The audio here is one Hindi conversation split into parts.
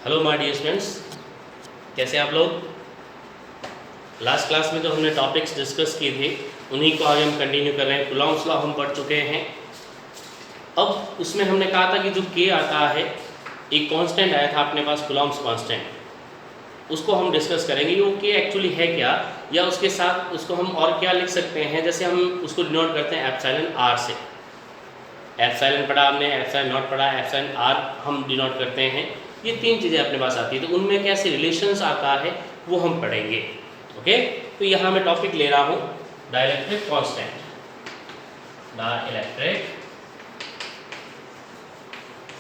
हेलो माय डियर स्टूडेंट्स, कैसे आप लोग। लास्ट क्लास में जो हमने टॉपिक्स डिस्कस किए थे उन्हीं को आगे हम कंटिन्यू कर रहे हैं। कूलॉम्स लॉ हम पढ़ चुके हैं। अब उसमें हमने कहा था कि जो के आता है, एक कांस्टेंट आया था अपने पास कूलॉम्स कांस्टेंट, उसको हम डिस्कस करेंगे वो के एक्चुअली है क्या, या उसके साथ उसको हम और क्या लिख सकते हैं। जैसे हम उसको डिनोट करते हैं एप्सिलॉन आर से। एप्सिलॉन पढ़ा हमने, एप्सिलॉन नॉट पढ़ा, एप्सिलॉन आर हम डिनोट करते हैं। ये तीन चीज़ें अपने पास आती है, तो उनमें कैसे रिलेशंस आता है वो हम पढ़ेंगे। ओके, तो यहाँ मैं टॉपिक ले रहा हूँ डाइलेक्ट्रिक कांस्टेंट। डाइलेक्ट्रिक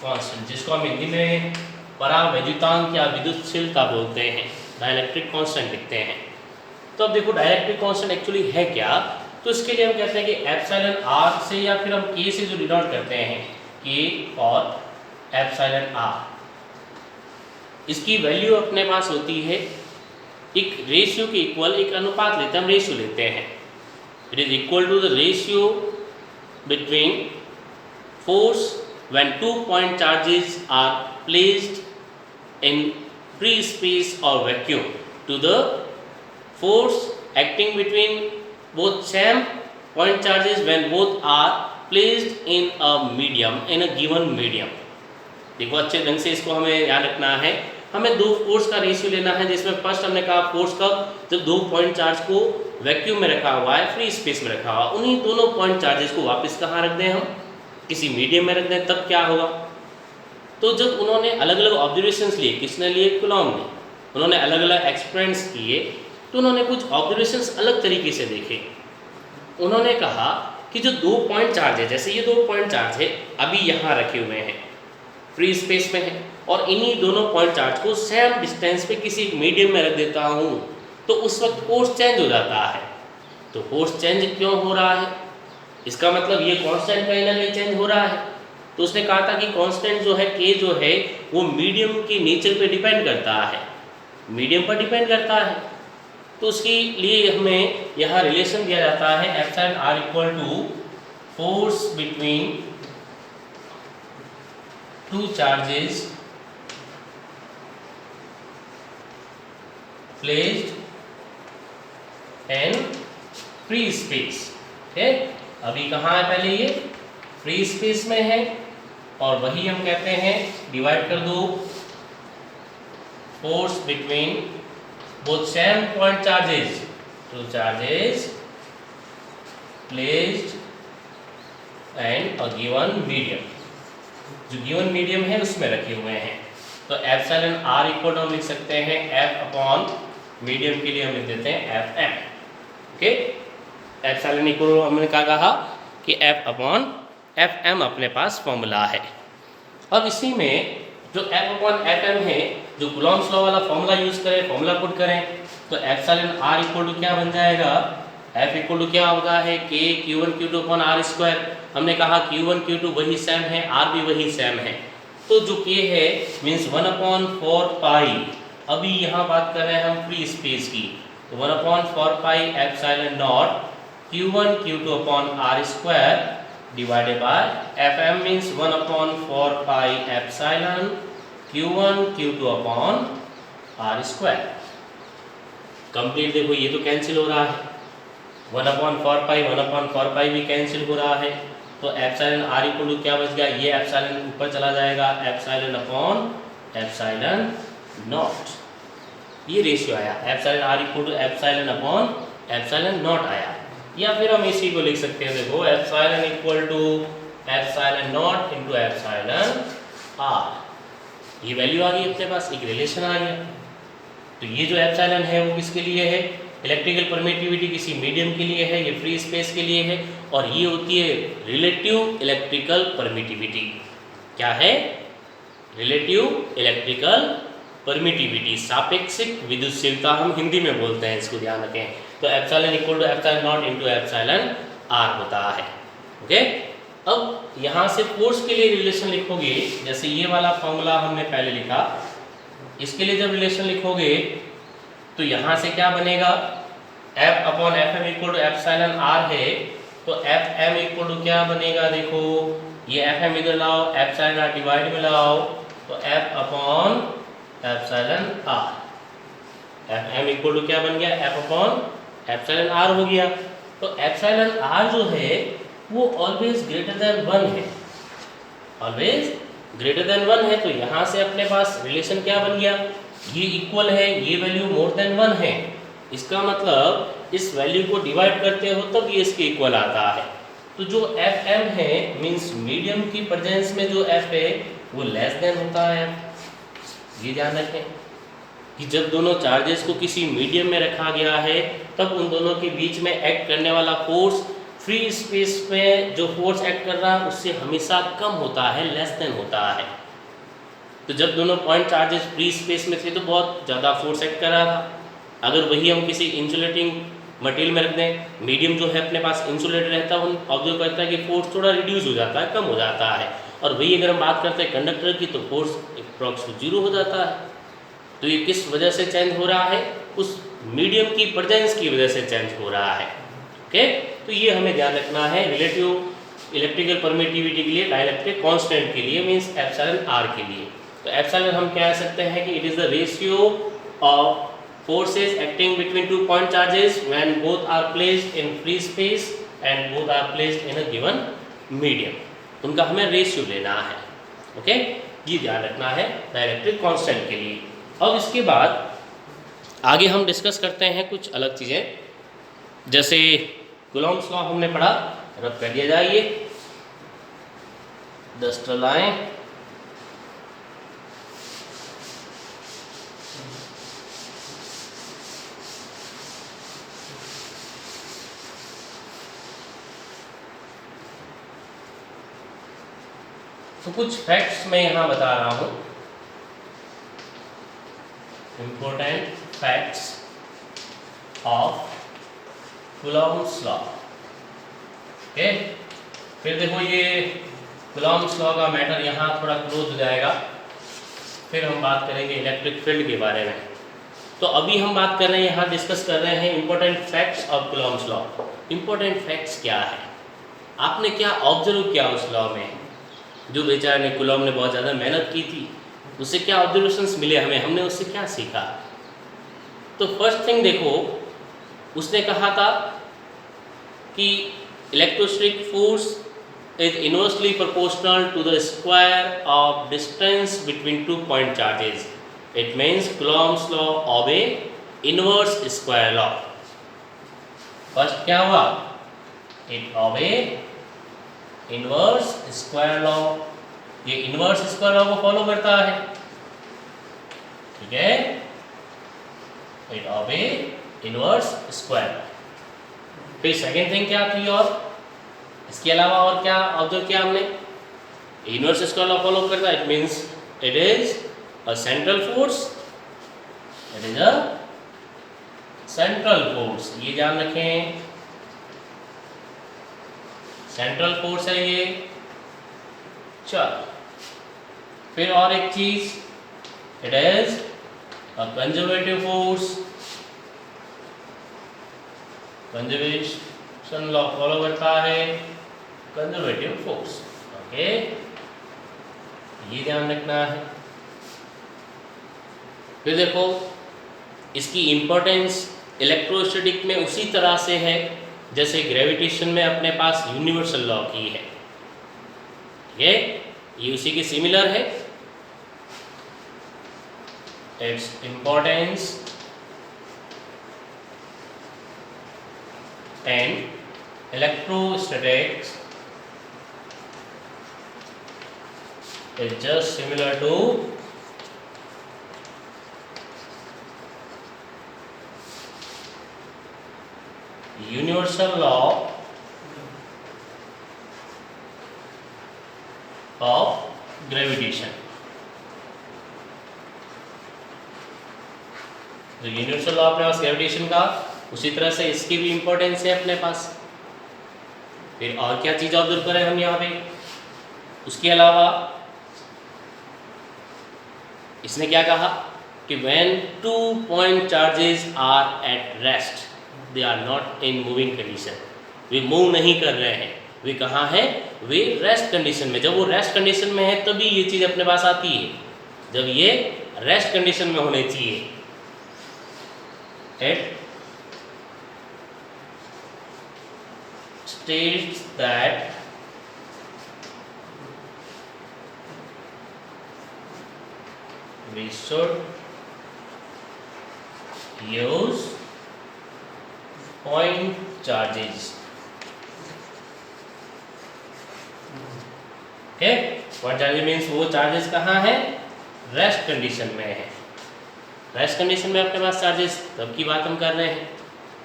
कांस्टेंट, जिसको हम हिंदी में परावैद्युतांक या विद्युतशीलता बोलते हैं, डाइलेक्ट्रिक कांस्टेंट लिखते हैं। तो अब देखो डाइलेक्ट्रिक कांस्टेंट एक्चुअली है क्या। तो इसके लिए हम कहते हैं कि एप्सिलॉन आर से या फिर हम के से जो डिनोट करते हैं, के और एप्सिलॉन आर, इसकी वैल्यू अपने पास होती है एक रेशियो के इक्वल, एक अनुपात लेते हैं, हम रेशियो लेते हैं। It is equal to the ratio between force when 2 point charges are placed in free space और vacuum to the force acting between both same point charges when both are placed in a medium, in a given medium। देखो अच्छे ढंग से इसको हमें याद रखना है। हमें दो फोर्स का रेशियो लेना है, जिसमें फर्स्ट हमने कहा फोर्स कब, जब 2 पॉइंट चार्ज को वैक्यूम में रखा हुआ है, फ्री स्पेस में रखा हुआ, उन्हीं दोनों पॉइंट चार्जेस को वापस कहाँ रख दें, हम किसी मीडियम में रख दें, तब क्या होगा। तो जब उन्होंने अलग अलग ऑब्जर्वेशंस लिए, किसने लिए, कूलॉम ने, उन्होंने अलग अलग एक्सपेरिमेंट्स किए, तो उन्होंने कुछ ऑब्जर्वेशंस अलग तरीके से देखे। उन्होंने कहा कि जो 2 पॉइंट चार्ज है, जैसे ये 2 पॉइंट चार्ज है अभी यहाँ रखे हुए हैं, फ्री स्पेस में है, और इन्हीं दोनों पॉइंट चार्ज को सेम डिस्टेंस पे किसी मीडियम में रख देता हूँ, तो उस वक्त फोर्स चेंज हो जाता है। तो फोर्स चेंज क्यों हो रहा है, इसका मतलब ये कांस्टेंट कहीं ना कहीं चेंज हो रहा है। तो उसने कहा था कि कांस्टेंट जो है के जो है वो मीडियम के नेचर पे डिपेंड करता है, मीडियम पर डिपेंड करता है। तो उसके लिए हमें यहाँ रिलेशन दिया जाता है epsilon R equal to force between 2 charges placed in free space. है अभी कहाँ है, पहले ये फ्री स्पेस में है, और वही हम कहते हैं डिवाइड कर दो force between both same point charges, 2 charges placed and a given medium, जो given medium है उसमें रखे हुए हैं। तो एप्सिलॉन आर इक्वल हम लिख सकते हैं एफ अपॉन मीडियम के लिए हम लिख देते हैं F M. Okay, epsilon equal हमने क्या कहा कि एफ अपॉन एफ एम अपने पास फॉर्मूला है। अब इसी में जो एफ अपॉन एफ एम है, जो कूलॉम्स लॉ वाला फॉर्मूला यूज करें, फॉर्मूला पुट करें, तो एप्सिलॉन आर इक्वल टू क्या बन जाएगा, एफ इक्वल टू क्या होगा है के Q1 Q2 upon R square. हमने कहा Q1 Q2 वही सेम है, आर भी वही सेम है, तो जो के है मीन्स 1 अपॉन 4 पाई। अभी यहाँ बात कर रहे हैं हम फ्री स्पेस की, तो 1 upon 4 pi epsilon naught Q1 Q2 upon R square divided by F M means 1 upon 4 pi epsilon Q1 Q2 upon R square. Complete देखो ये तो कैंसिल हो रहा है, 1 अपॉन 4 पाई 1 अपॉन 4 पाई भी कैंसिल हो रहा है, तो एप्सिलॉन आर इक्वल टू क्या बच गया, ये एप्सिलॉन ऊपर चला जाएगा, एप्सिलॉन अपॉन एप्सिलॉन नॉट, ये रेशियो आया, epsilon R equal to epsilon upon epsilon naught आया। या फिर हम इसी को लिख सकते हैं, देखो epsilon equal to epsilon naught into epsilon R, ये वैल्यू आ गई अपने पास, एक रिलेशन आ गया। तो ये जो एप्सिलॉन है वो किसके लिए है, इलेक्ट्रिकल परमिटिविटी किसी मीडियम के लिए है, ये फ्री स्पेस के लिए है, और ये होती है रिलेटिव इलेक्ट्रिकल परमिटिविटी। क्या है, रिलेटिव इलेक्ट्रिकल परमिटिविटी, सापेक्षिक विद्युतशीलता हम हिंदी में बोलते हैं, इसको ध्यान रखें। तो epsilon equal to epsilon naught into epsilon R होता है। ओके, अब यहाँ से फोर्स के लिए रिलेशन लिखोगे, जैसे ये वाला फॉर्मूला हमने पहले लिखा, इसके लिए जब रिलेशन लिखोगे तो यहाँ से क्या बनेगा, F upon F M equal to epsilon R है, तो एफ एम इक्वल टू क्या बनेगा, देखो ये एफ एम इधर लाओ, एप्सिलॉन आर डिवाइड में लाओ, तो F upon epsilon R. F M equal to क्या बन गया, एफ अपॉन एप्सिलॉन आर हो गया। तो एप्सिलॉन आर जो है वो ऑलवेज ग्रेटर देन 1 है, ऑलवेज ग्रेटर देन 1 है। तो यहाँ से अपने पास रिलेशन क्या बन गया, ये इक्वल है, ये वैल्यू मोर देन 1 है। इसका मतलब इस वैल्यू को डिवाइड करते हो तब ये इसके इक्वल आता है। तो जो एफ एम है मीन्स मीडियम की प्रेजेंस में जो एफ है वो लेस देन होता है। ये ध्यान रखें कि जब दोनों चार्जेस को किसी मीडियम में रखा गया है तब उन दोनों के बीच में एक्ट करने वाला फोर्स फ्री स्पेस में जो फोर्स एक्ट कर रहा है उससे हमेशा कम होता है, लेस देन होता है। तो जब दोनों पॉइंट चार्जेस फ्री स्पेस में थे तो बहुत ज़्यादा फोर्स एक्ट कर रहा था। अगर वही हम किसी इंसुलेटिंग मटेरियल में रख दें, मीडियम जो है अपने पास इंसुलेटेड रहता है, हम ऑब्जर्व करता है कि फोर्स थोड़ा रिड्यूस हो जाता है, कम हो जाता है। और वही अगर हम बात करते हैं कंडक्टर की तो फोर्स अप्रॉक्स 0 हो जाता है। तो ये किस वजह से चेंज हो रहा है, उस मीडियम की प्रेजेंस की वजह से चेंज हो रहा है। ओके, तो ये हमें ध्यान रखना है रिलेटिव इलेक्ट्रिकल परमिटिविटी के लिए, डाइलेक्ट्रिक कांस्टेंट के लिए मींस एप्सिलॉन आर के लिए। तो एप्सिलॉन हम कह सकते हैं कि it is the ratio of forces acting between two point charges when both are placed in free space and both are placed in a given medium, उनका हमें रेशियो लेना है। ओके, ये ध्यान रखना है डाइलेक्ट्रिक कांस्टेंट के लिए। अब इसके बाद आगे हम डिस्कस करते हैं कुछ अलग चीज़ें, जैसे कूलॉम्स लॉ हमने पढ़ा, रब कर दिया जाए, ये डस्टर लाएं, तो कुछ फैक्ट्स मैं यहाँ बता रहा हूँ, important facts of Coulomb's law. Okay, फिर देखो ये कूलॉम्स लॉ का मैटर यहाँ थोड़ा क्लोज हो जाएगा, फिर हम बात करेंगे इलेक्ट्रिक फील्ड के बारे में। तो अभी हम बात कर रहे हैं, यहाँ डिस्कस कर रहे हैं important facts of Coulomb's law. Important facts क्या है, आपने क्या ऑब्जर्व किया उस लॉ में, जो बेचारे ने कूलॉम ने बहुत ज़्यादा मेहनत की थी, उससे क्या ऑब्जर्वेशंस मिले हमें, हमने उससे क्या सीखा। तो फर्स्ट थिंग देखो, उसने कहा था कि electrostatic force is inversely proportional to the square of distance between two point charges. It means Coulomb's law obey inverse square law. First क्या हुआ, it obey inverse square law. ये इनवर्स स्क्वायर लॉ को फॉलो करता है, ठीक है, इट ऑबे इनवर्स स्क्वायर। फिर सेकेंड थिंग क्या थी, और इसके अलावा और क्या ऑब्जर्व किया हमने, इनवर्स स्क्वायर लॉ फॉलो करता है, it means it is a central force, it is a central force, ये ध्यान रखें, सेंट्रल फोर्स है ये। चल, फिर और एक चीज, it is a conservative force, conservation law follow करता है, कंजर्वेटिव फोर्स। ओके, ये ध्यान रखना है। फिर देखो, इसकी इंपॉर्टेंस इलेक्ट्रोस्टैटिक में उसी तरह से है जैसे ग्रेविटेशन में अपने पास यूनिवर्सल लॉ की है, ठीक है, ये उसी के सिमिलर है। Its importance and electrostatics is just similar to universal law of gravitation। जो यूनिवर्सल लॉ अपने पास ग्रेविटेशन का, उसी तरह से इसकी भी इंपॉर्टेंस है अपने पास। फिर और क्या चीज ऑब्जर्व करें हम यहाँ पे, उसके अलावा इसने क्या कहा कि when two point charges are at rest they are not in moving condition, way move नहीं कर रहे हैं, वे कहाँ हैं, वे रेस्ट कंडीशन में। जब वो रेस्ट कंडीशन में है तभी ये चीज़ अपने पास आती है। जब ये रेस्ट कंडीशन में होने चाहिए। It states that we should use point charges. Okay, point charges means वो चार्जेस कहाँ है, रेस्ट कंडीशन में है। रेस्ट कंडीशन में अपने पास चार्जेस तब की बात हम कर रहे हैं।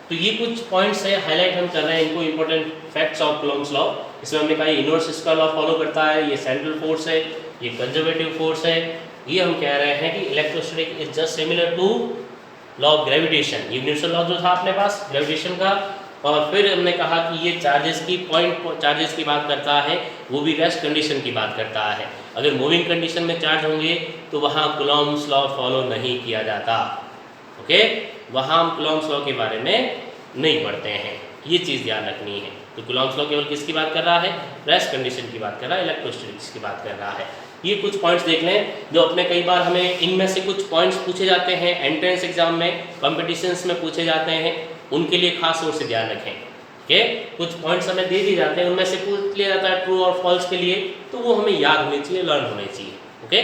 तो ये कुछ पॉइंट्स है, हाईलाइट हम कर रहे हैं इनको, important facts of Coulomb's law. इसमें हमने कहा इनवर्स इसका लॉ फॉलो करता है, ये सेंट्रल फोर्स है, ये कंजर्वेटिव फोर्स है। ये हम कह रहे हैं कि electrostatic is just similar to law of gravitation, universal law जो था अपने पास ग्रेविटेशन का। और फिर हमने कहा कि ये चार्जेस की पॉइंट चार्जेस की बात करता है, वो भी रेस्ट कंडीशन की बात करता है। अगर मूविंग कंडीशन में चार्ज होंगे तो वहाँ कूलम्ब्स लॉ फॉलो नहीं किया जाता। ओके, वहाँ हम कूलम्ब्स लॉ के बारे में नहीं पढ़ते हैं, ये चीज़ ध्यान रखनी है। तो कूलम्ब्स लॉ केवल किसकी बात कर रहा है, रेस्ट कंडीशन की बात कर रहा है, इलेक्ट्रोस्टैटिक्स की बात कर रहा है। ये कुछ पॉइंट्स देख लें जो अपने कई बार हमें इनमें से कुछ पॉइंट्स पूछे जाते हैं एंट्रेंस एग्जाम में, कॉम्पिटिशन्स में पूछे जाते हैं, उनके लिए खास तौर से ध्यान रखें। ओके, कुछ पॉइंट्स हमें दे दिए जाते हैं, उनमें से पूछ लिया जाता है ट्रू और फॉल्स के लिए, तो वो हमें याद होने चाहिए, लर्न होने चाहिए। ओके।